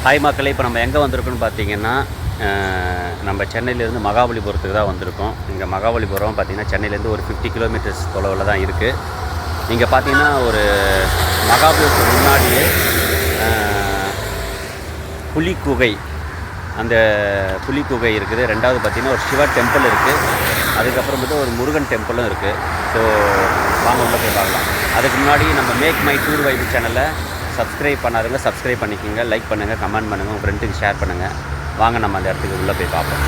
Hi மக்களே, இப்போ நம்ம எங்கே வந்திருக்கோன்னு பார்த்தீங்கன்னா, நம்ம சென்னையிலேருந்து மகாபலிபுரத்துக்கு தான் வந்திருக்கோம். இங்கே மகாபலிபுரம் பார்த்திங்கன்னா சென்னையிலேருந்து ஒரு 50 கிலோமீட்டர்ஸ் தொலைவில் தான் இருக்குது. இங்கே பார்த்திங்கன்னா ஒரு மகாபலிபுரத்துக்கு முன்னாடியே புலிக்குகை, அந்த புலிக்குகை இருக்குது. ரெண்டாவது பார்த்திங்கன்னா ஒரு சிவா டெம்பிள் இருக்குது. அதுக்கப்புறம் வந்து ஒரு முருகன் டெம்பிளும் இருக்குது. ஸோ வாங்க உள்ள போய் பார்க்கலாம். அதுக்கு முன்னாடி நம்ம மேக் மை டூர் வைப் சேனலை சப்ஸ்கிரைப் பண்ணாதுங்க, சப்ஸ்கிரைப் பண்ணிக்கோங்க, லைக் பண்ணுங்கள், கமெண்ட் பண்ணுங்கள், உங்கள் ஃப்ரெண்டுக்கு ஷேர் பண்ணுங்கள். வாங்க நம்ம அந்த இடத்துக்கு உள்ளே போய் பார்ப்போம்.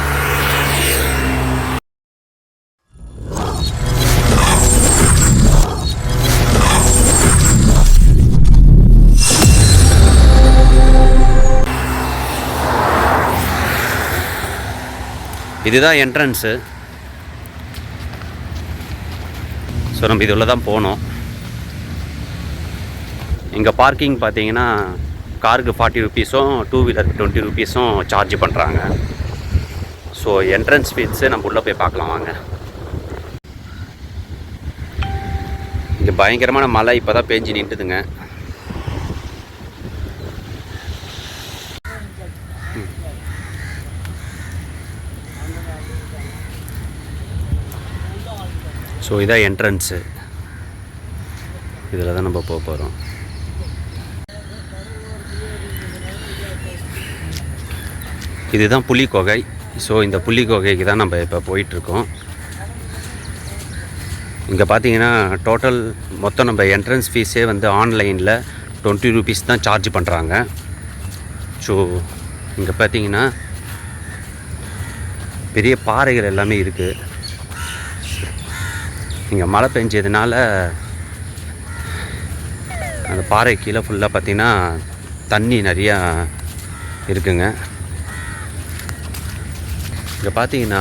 இதுதான் என்ட்ரன்ஸு. ஸோ நம்ம இது உள்ள தான் போனோம். இங்கே பார்க்கிங் பார்த்தீங்கன்னா காருக்கு 40 ருபீஸும், டூ வீலருக்கு 20 ருபீஸும் சார்ஜ் பண்ணுறாங்க. ஸோ என்ட்ரன்ஸ் ஃபீஸு நம்ம உள்ளே போய் பார்க்கலாம் வாங்க. இங்கே பயங்கரமான மழை இப்போ தான் பேஞ்சு நின்றுதுங்க. ஸோ இதான் என்ட்ரன்ஸு. இதில் தான் நம்ம போக போகிறோம். இதுதான் புலிக்குகை. ஸோ இந்த புலிக்குகைக்கு தான் நம்ம இப்போ போயிட்டுருக்கோம். இங்கே பார்த்தீங்கன்னா டோட்டல் மொத்தம் நம்ம என்ட்ரன்ஸ் ஃபீஸே வந்து ஆன்லைனில் 20 ருபீஸ் தான் சார்ஜ் பண்ணுறாங்க. ஸோ இங்கே பார்த்தீங்கன்னா பெரிய பாறைகள் எல்லாமே இருக்குது. இங்கே மழை பெஞ்சதுனால அந்த பாறை கீழே ஃபுல்லாக பார்த்திங்கன்னா தண்ணி நிறையா இருக்குங்க. இங்கே பார்த்தீங்கன்னா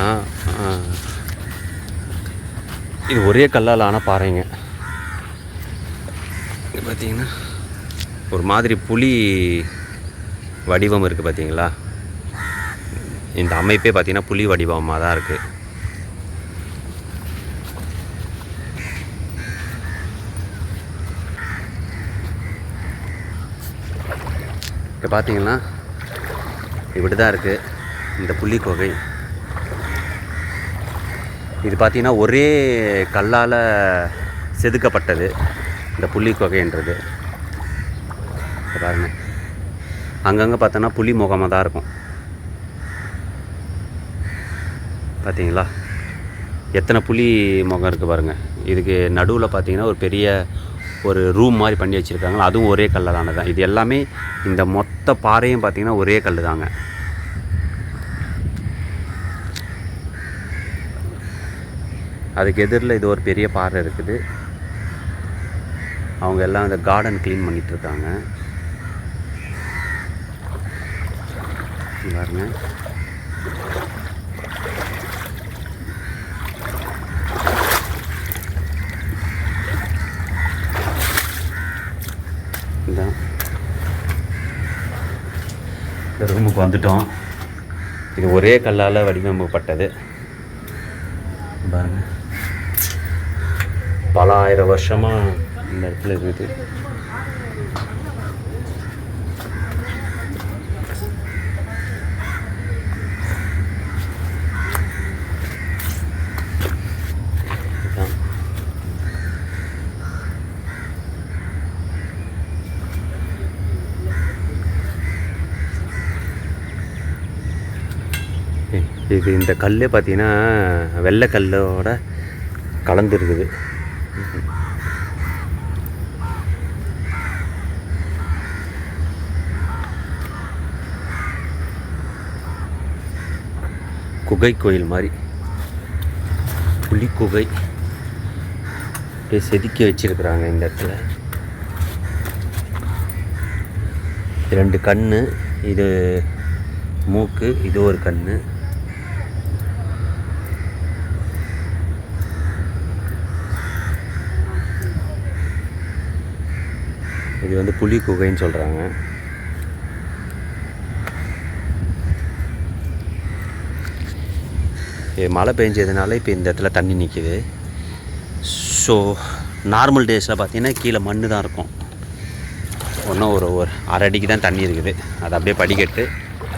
இது ஒரே கல்லால் ஆன பாறைங்க. இங்கே பார்த்தீங்கன்னா ஒரு மாதிரி புலி வடிவம் இருக்குது பார்த்தீங்களா. இந்த அமைப்பே பார்த்திங்கன்னா புலி வடிவமாக தான் இருக்குது. இப்போ பார்த்தீங்கன்னா இப்படி தான் இருக்குது இந்த புலிக்குகை. இது பார்த்திங்கன்னா ஒரே கல்லால் செதுக்கப்பட்டது இந்த புலிக்குகைன்றது. பாருங்க, அங்கங்கே பார்த்தோன்னா புலி முகமாக தான் இருக்கும். பார்த்தீங்களா எத்தனை புலி முகம் இருக்குது பாருங்கள். இதுக்கு நடுவில் பார்த்திங்கன்னா ஒரு பெரிய ஒரு ரூம் மாதிரி பண்ணி வச்சுருக்காங்க. அதுவும் ஒரே கல்லாலானது தான். இது எல்லாமே இந்த மொத்த பாறையும் பார்த்திங்கன்னா ஒரே கல் தாங்க. அதுக்கு எதிரில் இது ஒரு பெரிய பாறை இருக்குது. அவங்க எல்லாம் அந்த கார்டன் க்ளீன் பண்ணிகிட்ருக்காங்க பாருங்க. இந்த ரூமுக்கு வந்துட்டோம். இது ஒரே கல்லால் வடிவமைக்கப்பட்டது பாருங்க. பல ஆயிரம் வருஷமாக இந்த இடத்துல இருக்குது. இது இந்த கல் பார்த்திங்கன்னா வெள்ளை கல்லோட கலந்துருக்குது. குகை கோயில் மாதிரி புலிக்குகை அப்படியே செதுக்கி வச்சிருக்கிறாங்க இந்த இடத்துல. 2 கண், இது மூக்கு, இது ஒரு கண். இது வந்து புலிக்குகைன்னு சொல்கிறாங்க. மழை பெஞ்சதுனால இப்போ இந்த இடத்துல தண்ணி நிற்கிது. ஸோ நார்மல் டேஸில் பார்த்தீங்கன்னா கீழே மண் தான் இருக்கும். ஒன்றும் ஒரு ஒரு அரை அடிக்கு தான் தண்ணி இருக்குது. அது அப்படியே படிக்கட்டு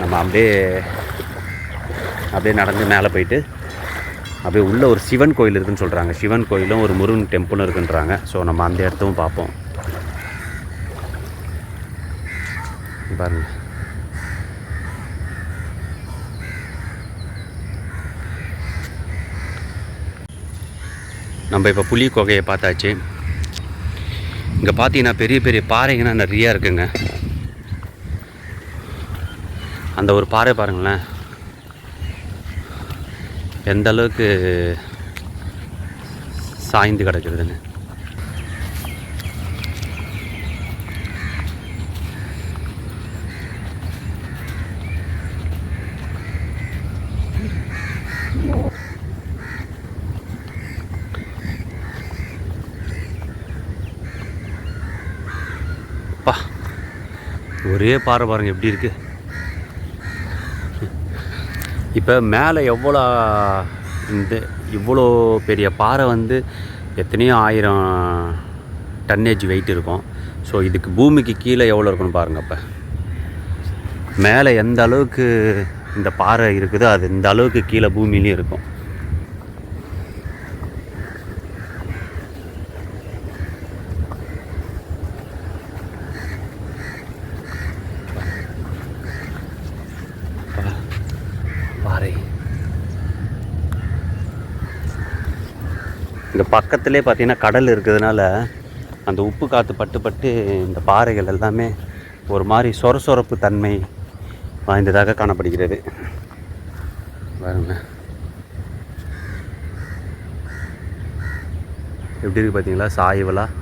நம்ம அப்படியே நடந்து மேலே போயிட்டு அப்படியே உள்ளே ஒரு சிவன் கோயில் இருக்குதுன்னு சொல்கிறாங்க. சிவன் கோயிலும் ஒரு முருகன் டெம்பிளும் இருக்குன்றாங்க. ஸோ நம்ம அந்த இடத்தும் பார்ப்போம். பாருங்கள், நம்ம இப்போ புலி குகையை பார்த்தாச்சு. இங்கே பார்த்தீங்கன்னா பெரிய பெரிய பாறைங்கன்னா நிறையா இருக்குங்க. அந்த ஒரு பாறை பாருங்களேன் எந்த அளவுக்கு சாய்ந்து கிடக்குதுன்னு. பா, ஒரே பாறை பாருங்கள் எப்படி இருக்குது. இப்போ மேலே இவ்வளோ பெரிய பாறை வந்து எத்தனையோ 1000 டன்னேஜ் வெயிட் இருக்கும். ஸோ இதுக்கு பூமிக்கு கீழே எவ்வளோ இருக்குன்னு பாருங்கள். அப்போ மேலே எந்த அளவுக்கு இந்த பாறை இருக்குதோ அது இந்த அளவுக்கு கீழே பூமியிலையும் இருக்கும். பாறை இங்கே பக்கத்துலேயே பார்த்தீங்கன்னா கடல் இருக்கிறதுனால அந்த உப்பு காற்று பட்டு இந்த பாறைகள் எல்லாமே ஒரு மாதிரி சொரசொரப்பு தன்மை வாய்ந்ததாக காணப்படுகிறது. பாருங்க எப்படி இருக்குது பார்த்தீங்களா சாய்வலாக.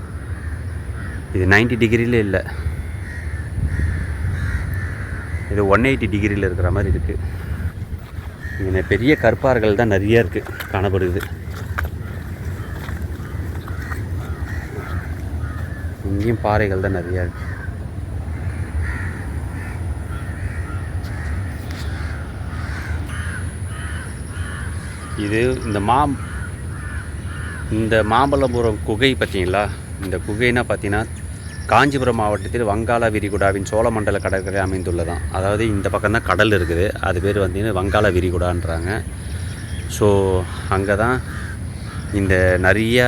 இது 90 டிகிரியில் இல்லை, இது 180 டிகிரியில் இருக்கிற மாதிரி இருக்குது. இங்கே பெரிய கற்பாறைகள் தான் நிறைய இருக்குது காணப்படுது. இங்கேயும் பாறைகள் தான் நிறையா இருக்குது. இது இந்த மாமல்லபுரம் குகை பார்த்தீங்களா. இந்த குகைனா பார்த்தீங்கன்னா காஞ்சிபுரம் மாவட்டத்தில் வங்காள விரிகுடாவின் சோழமண்டல கடற்கரை அமைந்துள்ளதான். அதாவது இந்த பக்கம் தான் கடல் இருக்குது, அது பேர் பார்த்தீங்கன்னா வங்காள விரிகுடான்றாங்க. ஸோ அங்கே தான் இந்த நிறைய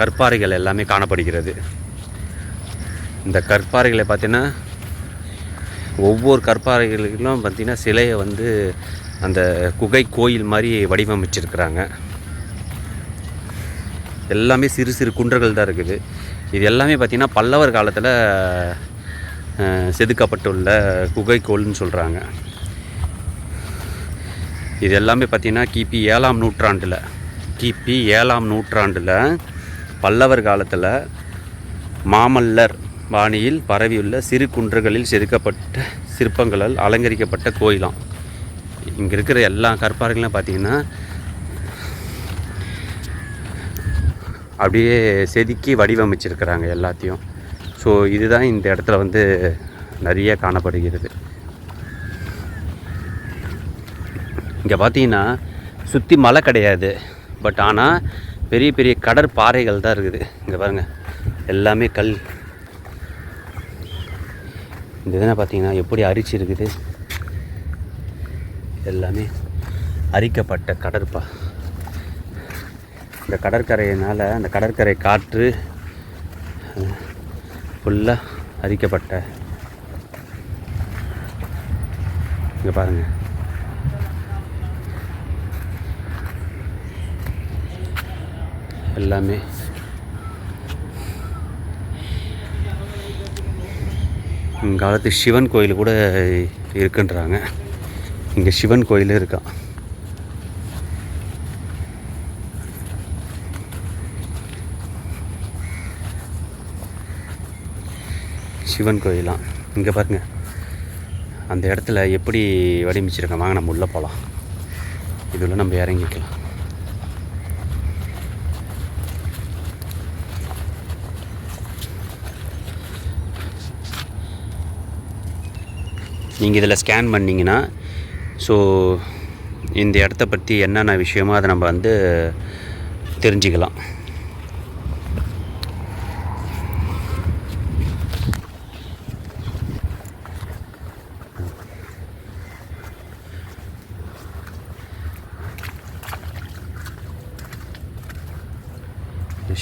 கற்பாறைகள் எல்லாமே காணப்படுகிறது. இந்த கற்பாறைகளை பார்த்தீங்கன்னா ஒவ்வொரு கற்பாறைகளுக்கும் பார்த்திங்கன்னா சிலையை வந்து அந்த குகை கோயில் மாதிரி வடிவமைச்சிருக்கிறாங்க. எல்லாமே சிறு சிறு குன்றுகள் தான் இருக்குது. இது எல்லாமே பார்த்திங்கன்னா பல்லவர் காலத்தில் செதுக்கப்பட்டுள்ள குகை கோயில்னு சொல்கிறாங்க. இது எல்லாமே பார்த்திங்கன்னா கிபி 7ஆம் நூற்றாண்டில் பல்லவர் காலத்தில் மாமல்லர் பாணியில் பரவியுள்ள சிறு குன்றுகளில் செதுக்கப்பட்ட சிற்பங்களால் அலங்கரிக்கப்பட்ட கோயிலாம். இங்கே இருக்கிற எல்லா கற்பாறைகளும் பார்த்திங்கன்னா அப்படியே செதுக்கி வடிவமைச்சிருக்கிறாங்க எல்லாத்தையும். ஸோ இதுதான் இந்த இடத்துல வந்து நிறைய காணப்படுகிறது. இங்கே பார்த்தீங்கன்னா சுற்றி மலை கிடையாது, பட் ஆனால் பெரிய பெரிய கடற்பாறைகள் தான் இருக்குது. இங்கே பாருங்கள் எல்லாமே கல். இந்த இதெல்லாம் பார்த்தீங்கன்னா எப்படி அரிச்சு இருக்குது. எல்லாமே அரிக்கப்பட்ட கடற்பா. இந்த கடற்கரையினால் அந்த கடற்கரை காற்று ஃபுல்லாக அரிக்கப்பட்ட. இங்கே பாருங்கள் எல்லாமே காலத்து சிவன் கோயில் கூட இருக்குன்றாங்க. இங்கே சிவன் கோயில் இருக்கா. சிவன் கோயிலாம் இங்கே பாருங்கள். அந்த இடத்துல எப்படி வடிவமைச்சிருக்கோம். வாங்க நம்ம உள்ளே போகலாம். இதில் நம்ம இறங்கிக்கலாம். நீங்கள் இதில் ஸ்கேன் பண்ணிங்கன்னா ஸோ இந்த இடத்த பற்றி என்னென்ன விஷயமோ அதை நம்ம வந்து தெரிஞ்சுக்கலாம்.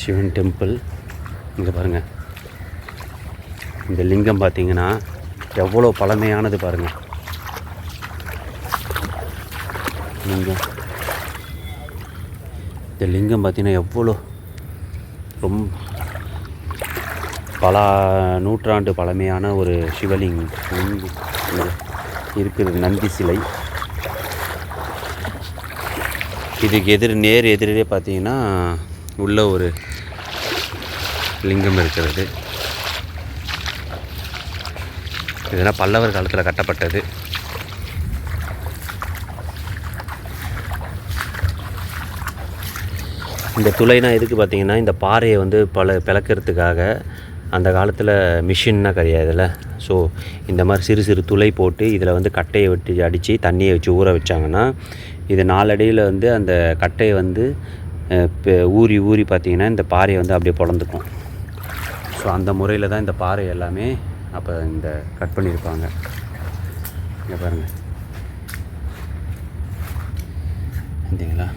சிவன் டெம்பிள். இங்கே பாருங்கள், இந்த லிங்கம் பார்த்திங்கன்னா எவ்வளோ பழமையானது பாருங்கள். லிங்கம், இந்த லிங்கம் பார்த்திங்கன்னா எவ்வளோ ரொம்ப பல நூற்றாண்டு பழமையான ஒரு சிவலிங்கம் இருக்குது. நந்தி சிலை. இதுக்கு நேர் எதிரே பார்த்தீங்கன்னா உள்ள ஒரு லிங்கம் இருக்கிறது. இதெல்லாம் பல்லவர் காலத்தில் கட்டப்பட்டது. இந்த துளைனா எதுக்கு பார்த்தீங்கன்னா, இந்த பாறையை வந்து பிளக்கிறதுக்காக. அந்த காலத்தில் மிஷின்னால் கிடையாதுல்ல. ஸோ இந்த மாதிரி சிறு சிறு துளை போட்டு இதில் வந்து கட்டையை விட்டு அடித்து தண்ணியை வச்சு ஊற வச்சாங்கன்னா, இது நாளடைவில் வந்து அந்த கட்டையை வந்து ஊறி ஊறி பார்த்திங்கன்னா இந்த பாறையை வந்து அப்படியே பொழந்துக்கும். ஸோ அந்த முறையில் தான் இந்த பாறை எல்லாமே அப்போ இந்த கட் பண்ணியிருப்பாங்க. இங்கே பாருங்கள், சரிங்களா?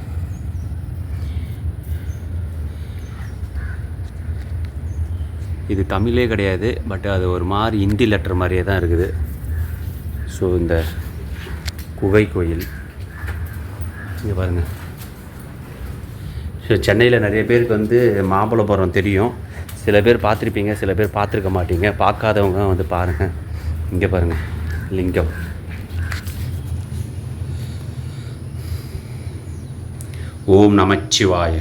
இது தமிழே கிடையாது, பட் அது ஒரு மாதிரி ஹிந்தி லெட்டர் மாதிரியே தான் இருக்குது. ஸோ இந்த குகை கோயில் இங்கே பாருங்கள். ஸோ சென்னையில் நிறைய பேருக்கு வந்து மாம்பழபுரம் தெரியும். சில பேர் பார்த்துருப்பீங்க, சில பேர் பார்த்துருக்க மாட்டீங்க. பார்க்காதவங்க வந்து பாருங்கள். இங்கே பாருங்கள் லிங்கம். ஓம் நமச்சிவாய.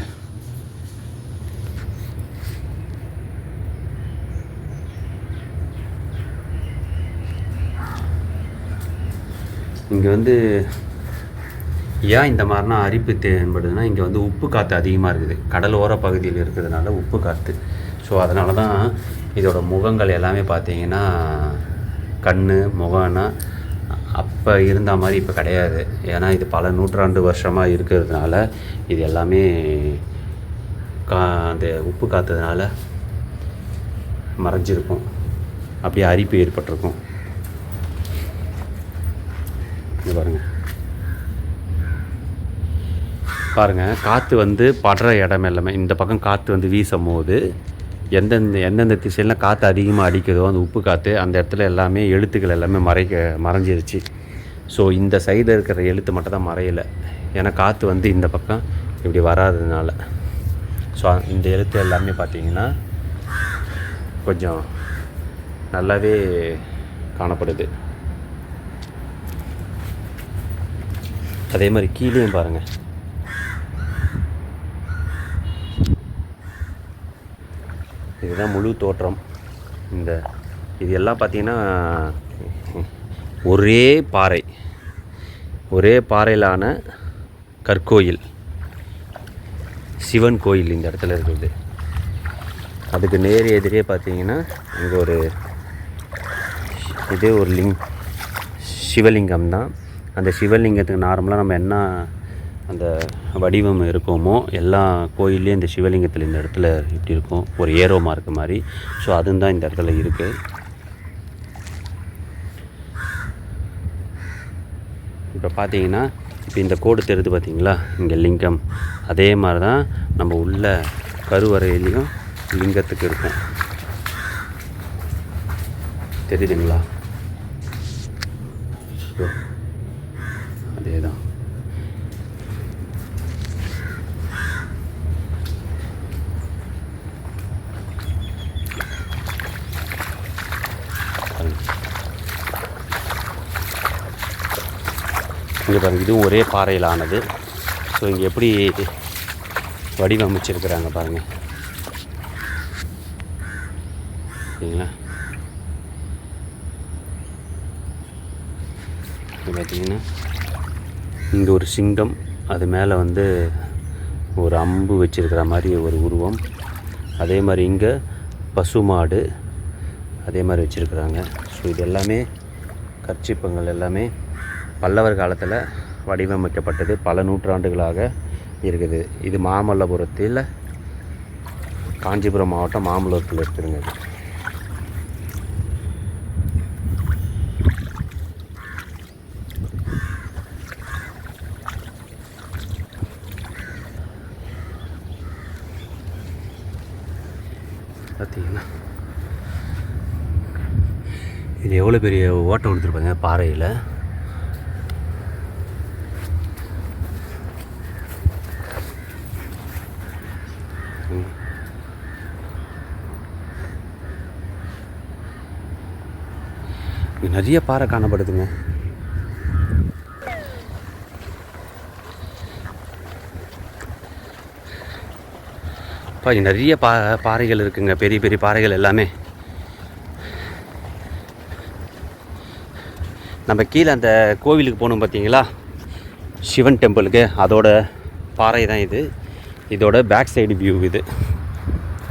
இங்கே வந்து ஏன் இந்த மாதிரினா அரிப்பு தேன்படுதுன்னா, இங்கே வந்து உப்பு காற்று அதிகமாக இருக்குது. கடலோர பகுதியில் இருக்கிறதுனால உப்பு காற்று. ஸோ அதனால தான் இதோட முகங்கள் எல்லாமே பார்த்தீங்கன்னா கண் முகம்னா அப்போ இருந்த மாதிரி இப்போ கிடையாது. ஏன்னா இது பல நூற்றாண்டு வருஷமாக இருக்கிறதுனால இது எல்லாமே அந்த உப்பு காற்றதுனால மறைஞ்சிருக்கும். அப்படியே அரிப்பு ஏற்பட்டிருக்கும். பாருங்கள் காற்று வந்து படுற இடம் எல்லாமே. இந்த பக்கம் காற்று வந்து வீசும் போது எந்தெந்த திசையிலாம் காற்று அதிகமாக அடிக்குதோ அந்த உப்பு காற்று அந்த இடத்துல எல்லாமே எழுத்துக்கள் எல்லாமே மறைஞ்சிருச்சு. ஸோ இந்த சைடில் இருக்கிற எழுத்து மட்டும் தான் மறையலை. ஏன்னா காற்று வந்து இந்த பக்கம் இப்படி வராததுனால. ஸோ இந்த எழுத்து எல்லாமே பார்த்திங்கன்னா கொஞ்சம் நல்லாவே காணப்படுது. அதே மாதிரி கீழேயும் பாருங்கள். இதுதான் முழு தோற்றம். இது எல்லாம் பார்த்திங்கன்னா ஒரே பாறையிலான கற்கோயில், சிவன் கோயில் இந்த இடத்துல இருக்குது. அதுக்கு நேர் எதிரே பார்த்திங்கன்னா இங்கே இதே ஒரு சிவலிங்கம் தான். அந்த சிவலிங்கத்துக்கு நார்மலாக நம்ம என்ன அந்த வடிவம் இருக்கோமோ எல்லா கோயில்லையும் இந்த சிவலிங்கத்தில் இந்த இடத்துல இப்படி இருக்கும், ஒரு ஏரோ மார்க்கு மாதிரி. ஸோ அதுவும் தான் இந்த இடத்துல இருக்குது. இப்போ பார்த்தீங்கன்னா இப்போ இந்த கோடு தெரியுது பார்த்தீங்களா, இங்கே லிங்கம். அதே மாதிரி தான் நம்ம உள்ள கருவறையிலையும் லிங்கத்துக்கு இருக்கும். தெரியுதுங்களா? அதே தான். இங்கே பாருங்கள், இதுவும் ஒரே பாறையில் ஆனது. ஸோ இங்கே எப்படி வடிவமைச்சிருக்கிறாங்க பாருங்கள். சரிங்களா? இது பார்த்திங்கன்னா இங்கே ஒரு சிங்கம், அது மேலே வந்து ஒரு அம்பு வச்சிருக்கிற மாதிரி ஒரு உருவம். அதே மாதிரி இங்கே பசுமாடு அதே மாதிரி வச்சுருக்குறாங்க. ஸோ இது எல்லாமே கற்சிற்பங்கள் எல்லாமே பல்லவர் காலத்தில் வடிவமைக்கப்பட்டது, பல நூற்றாண்டுகளாக இருக்குது. இது மாமல்லபுரத்தில், காஞ்சிபுரம் மாவட்டம் மாமல்லபுரத்தில் இருக்குதுங்க. இது எவ்வளோ பெரிய ஓட்டம் கொடுத்துருப்பாங்க பாறையில். இங்கே நிறைய பாறை காணப்படுதுங்க. இங்கே நிறைய பாறைகள் இருக்குங்க, பெரிய பெரிய பாறைகள் எல்லாமே. நம்ம கீழே அந்த கோவிலுக்கு போகணும் பார்த்தீங்களா, சிவன் டெம்பிளுக்கு, அதோட பாறை தான் இது. இதோட பேக் சைடு வியூ இது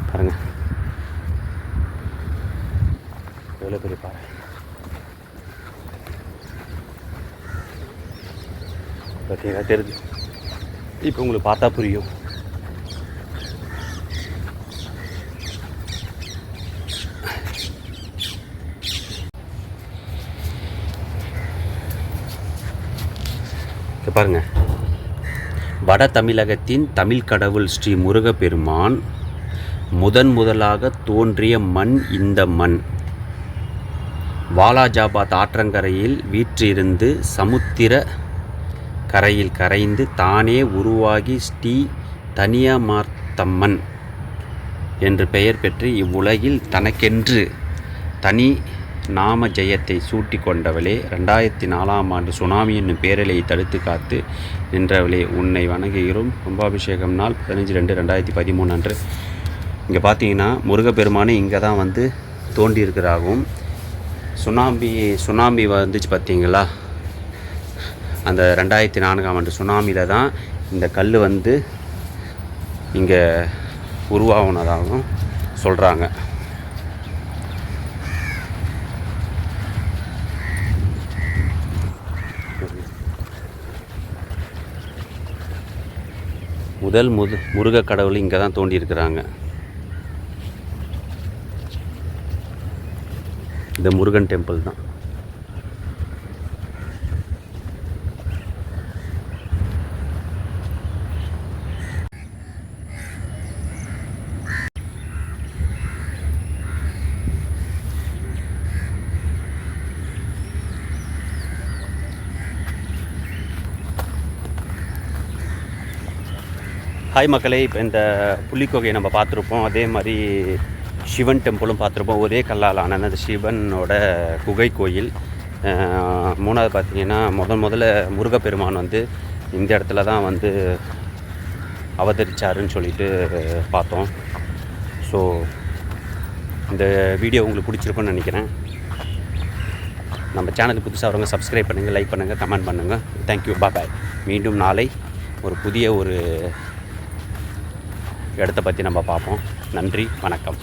பாருங்கள், எவ்வளோ பெரிய பாறை. பார்த்தீங்களா, தெரியுது. இப்போ உங்களுக்கு பார்த்தா புரியும். பாருங்க, வட தமிழகத்தின் தமிழ் கடவுள் ஸ்ரீ முருகப்பெருமான் முதலாக தோன்றிய மண் இந்த மண். வாலாஜாபாத் ஆற்றங்கரையில் வீற்றிருந்து சமுத்திர கரையில் கரைந்து தானே உருவாகி ஸ்ரீ தனியமார்த்தம்மன் என்று பெயர் பெற்று இவ்வுலகில் தனக்கென்று தனி நாம ஜெயத்தை சூட்டி கொண்டவளே, 2004ஆம் ஆண்டு சுனாமி என்னும் பேரலையை தடுத்து காத்து நின்றவளே, உன்னை வணங்குகிறோம். கும்பாபிஷேகம் நாள் 15/2/2013 அன்று. இங்கே பார்த்தீங்கன்னா முருகப்பெருமானே இங்கே தான் வந்து தோன்றியிருக்கிறாகவும், சுனாமி வந்துச்சு பார்த்தீங்களா, அந்த 2004ஆம் ஆண்டு சுனாமியில் தான் இந்த கல் வந்து இங்கே உருவாகுனதாகவும் சொல்கிறாங்க. முதல் முருக கடவுள் இங்கே தான் தோண்டியிருக்கிறாங்க. இந்த முருகன் டெம்பிள் தான். ஹாய் மக்களே, இப்போ இந்த புலிக்கோகையை நம்ம பார்த்துருப்போம். அதே மாதிரி சிவன் டெம்பிளும் பார்த்துருப்போம். ஒரே கல்லால் ஆன அந்த சிவனோட குகை கோயில். மூணாவது பார்த்திங்கன்னா முதல்ல முருகப்பெருமான் வந்து இந்த இடத்துல தான் வந்து அவதரித்தாருன்னு சொல்லிட்டு பார்த்தோம். ஸோ இந்த வீடியோ உங்களுக்கு பிடிச்சிருக்குன்னு நினைக்கிறேன். நம்ம சேனலுக்கு புதுசாக வரவங்க சப்ஸ்கிரைப் பண்ணுங்கள், லைக் பண்ணுங்கள், கமெண்ட் பண்ணுங்கள். தேங்க்யூ, பாய். மீண்டும் நாளை ஒரு புதிய இடத்த பற்றி நம்ம பார்ப்போம். நன்றி, வணக்கம்.